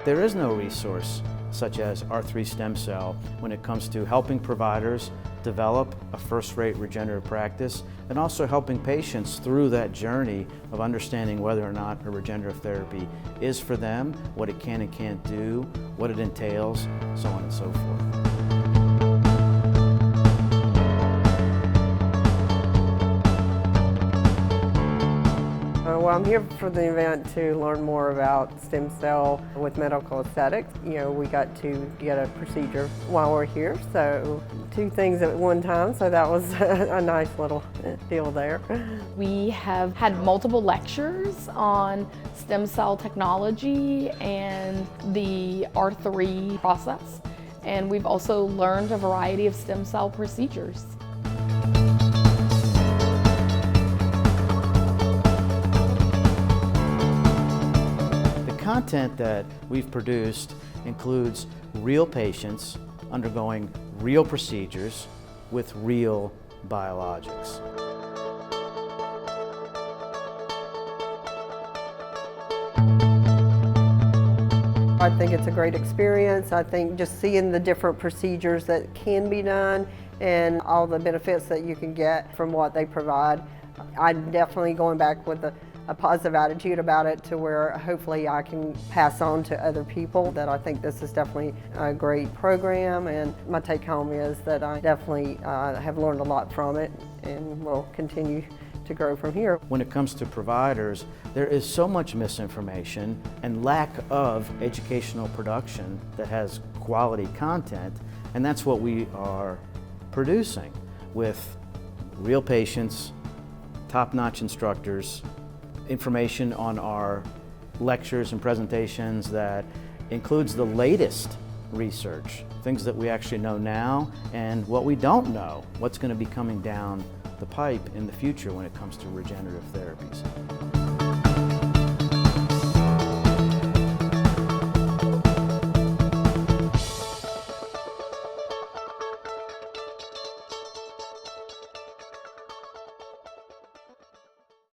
There is no resource such as R3 stem cell when it comes to helping providers develop a first-rate regenerative practice and also helping patients through that journey of understanding whether or not a regenerative therapy is for them, what it can and can't do, what it entails, so on and so forth. Well, I'm here for the event to learn more about stem cell with medical aesthetics. You know, we got to get a procedure while we're here, so 2 things at one time, so that was a nice little deal there. We have had multiple lectures on stem cell technology and the R3 process, and we've also learned a variety of stem cell procedures. The content that we've produced includes real patients undergoing real procedures with real biologics. I think it's a great experience. I think just seeing the different procedures that can be done and all the benefits that you can get from what they provide, I'm definitely going back with a positive attitude about it to where hopefully I can pass on to other people that I think this is definitely a great program, and my take home is that I definitely have learned a lot from it and will continue to grow from here. When it comes to providers, there is so much misinformation and lack of educational production that has quality content, and that's what we are producing with real patients, top-notch instructors, information on our lectures and presentations that includes the latest research, things that we actually know now and what we don't know, what's going to be coming down the pipe in the future when it comes to regenerative therapies.